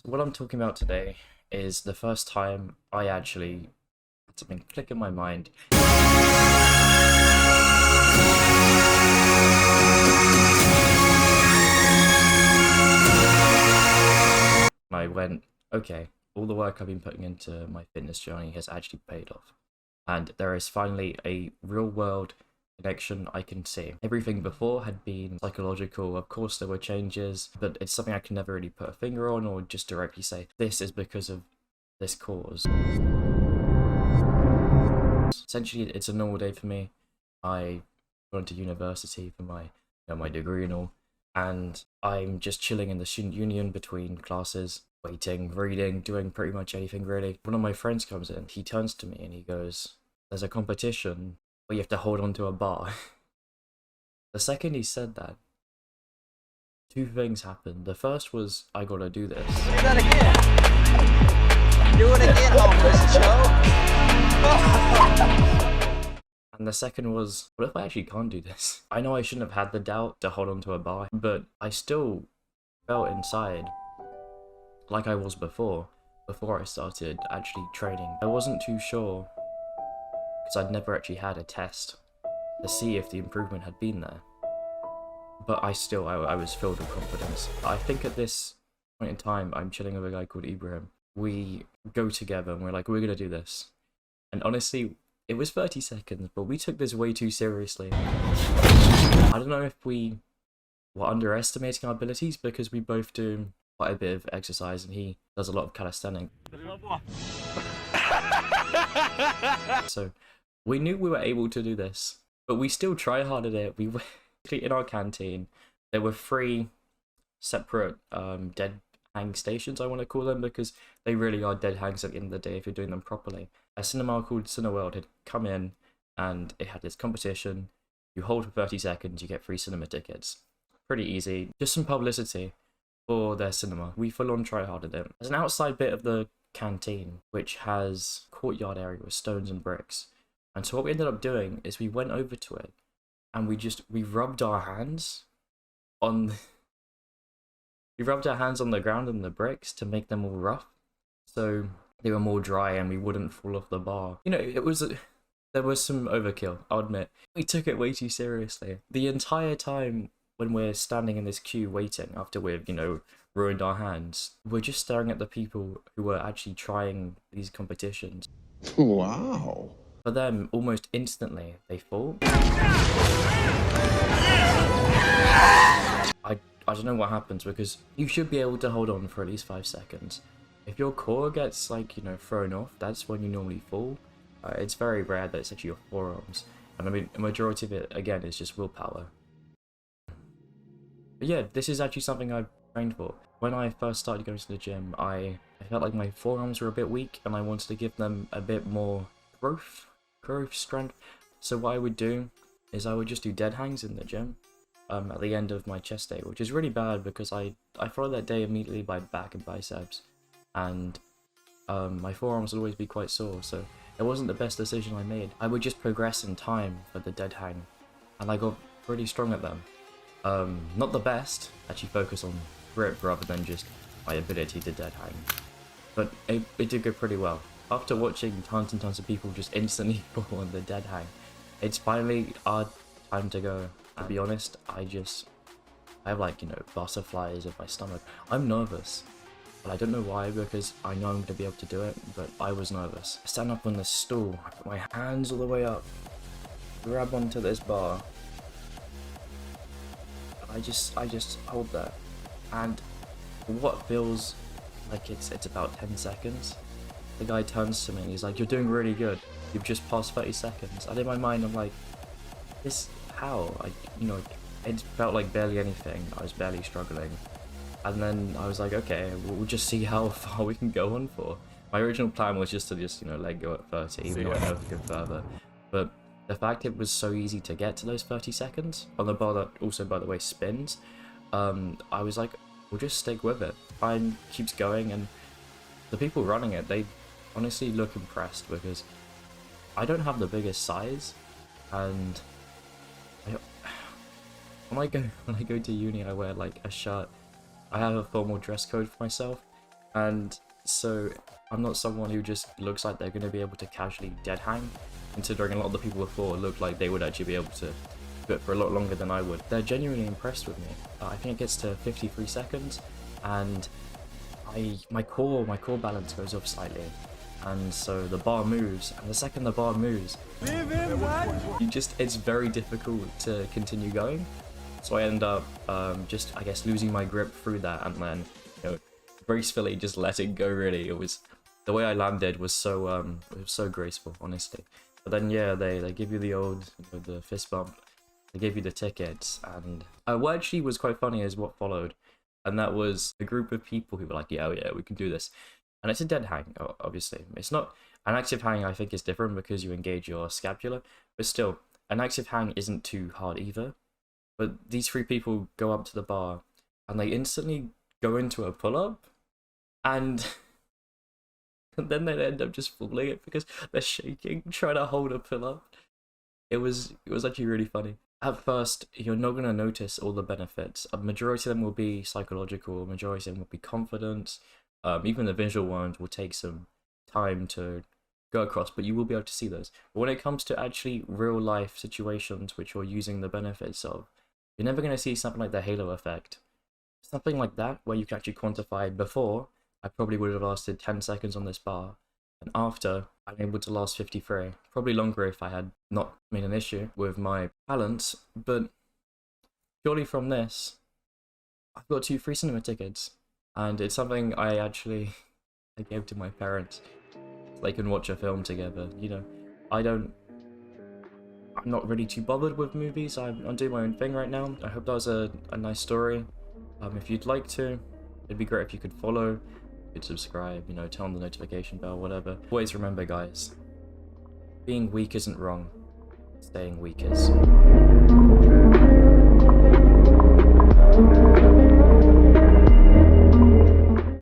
What I'm talking about today is the first time I actually had something click in my mind. I went, okay, all the work I've been putting into my fitness journey has actually paid off. And there is finally a real world connection I can see. Everything before had been psychological. Of course there were changes, but it's something I can never really put a finger on or just directly say, this is because of this cause. Essentially, it's a normal day for me. I went to university for my degree and all, and I'm just chilling in the student union between classes, waiting, reading, doing pretty much anything really. One of my friends comes in, he turns to me and he goes, there's a competition where you have to hold onto a bar. The second he said that, two things happened. The first was, I gotta do this. Do that again. Do it again, homeless Joe. And the second was, what if I actually can't do this? I know I shouldn't have had the doubt to hold onto a bar, but I still felt inside like I was before I started actually training. I wasn't too sure, because I'd never actually had a test to see if the improvement had been there. But I was filled with confidence. I think at this point in time, I'm chilling with a guy called Ibrahim. We go together and we're like, we're gonna do this. And honestly, it was 30 seconds, but we took this way too seriously. I don't know if we were underestimating our abilities because we both do quite a bit of exercise and he does a lot of calisthenics. So we knew we were able to do this, but we still tryharded it. We were in our canteen. There were 3 separate deadhang stations, I want to call them, because they really are dead hangs at the end of the day if you're doing them properly. A cinema called Cineworld had come in and it had this competition. You hold for 30 seconds, you get free cinema tickets. Pretty easy, just some publicity for their cinema. We full on tryharded it. There's an outside bit of the canteen which has a courtyard area with stones and bricks. And so what we ended up doing is we went over to it and we rubbed our hands on the ground and the bricks to make them all rough, so they were more dry and we wouldn't fall off the bar. You know, there was some overkill, I'll admit. We took it way too seriously. The entire time when we're standing in this queue waiting after we've, ruined our hands, we're just staring at the people who were actually trying these competitions. Wow. For them, almost instantly, they fall. I don't know what happens, because you should be able to hold on for at least 5 seconds. If your core gets, thrown off, that's when you normally fall. It's very rare that it's actually your forearms. And I mean, a majority of it, again, is just willpower. But yeah, this is actually something I've trained for. When I first started going to the gym, I felt like my forearms were a bit weak, and I wanted to give them a bit more growth strength. So what I would do is I would just do dead hangs in the gym. At the end of my chest day, which is really bad because I followed that day immediately by back and biceps, and my forearms would always be quite sore, so it wasn't the best decision I made. I would just progress in time for the dead hang, and I got pretty strong at them. Not the best, actually focus on grip rather than just my ability to dead hang, but it did go pretty well. After watching tons and tons of people just instantly fall on the dead hang, it's finally our time to go. To be honest, I have butterflies in my stomach. I'm nervous, but I don't know why, because I know I'm going to be able to do it, but I was nervous. I stand up on the stool, I put my hands all the way up, grab onto this bar, and I just hold there, and what feels like it's about 10 seconds, the guy turns to me and he's like, you're doing really good, you've just passed 30 seconds, and in my mind I'm like, how? It felt like barely anything. I was barely struggling. And then I was like, okay, we'll just see how far we can go on for. My original plan was just to let go at 30, even though I know to go further. But the fact it was so easy to get to those 30 seconds, on the bar that also, by the way, spins, I was like, we'll just stick with it. Time keeps going, and the people running it, they honestly look impressed, because I don't have the biggest size, and when I go to uni, I wear a shirt. I have a formal dress code for myself, And so I'm not someone who just looks like they're going to be able to casually dead hang, considering a lot of the people before looked like they would actually be able to do it for a lot longer than I would. They're genuinely impressed with me. I think it gets to 53 seconds, and my core balance goes off slightly, and so the bar moves, and the second the bar moves, it's very difficult to continue going. So I end up just, I guess, losing my grip through that, and then, you know, gracefully just letting go. Really, it was the way I landed was so it was so graceful, honestly. But then yeah, they give you the old, you know, the fist bump. They gave you the tickets, and what actually was quite funny is what followed, and that was a group of people who were like, yeah, we can do this. And it's a dead hang, obviously. It's not an active hang. I think is different because you engage your scapula, but still, an active hang isn't too hard either. But these three people go up to the bar, and they instantly go into a pull-up, and then they end up just falling it because they're shaking, trying to hold a pull-up. It was actually really funny. At first, you're not going to notice all the benefits. A majority of them will be psychological, a majority of them will be confidence. Even the visual ones will take some time to go across, but you will be able to see those. But when it comes to actually real life situations which you're using the benefits of, you're never going to see something like the halo effect. Something like that, where you can actually quantify before, I probably would have lasted 10 seconds on this bar, and after, I'm able to last 53. Probably longer if I had not made an issue with my balance, but purely from this, I've got 2 free cinema tickets, and it's something I gave to my parents so they can watch a film together. You know, I'm not really too bothered with movies. I'm doing my own thing right now. I hope that was a nice story. If you'd like to, it'd be great if you could follow, you could subscribe, you know, turn on the notification bell, whatever. Always remember, guys, being weak isn't wrong, staying weak is.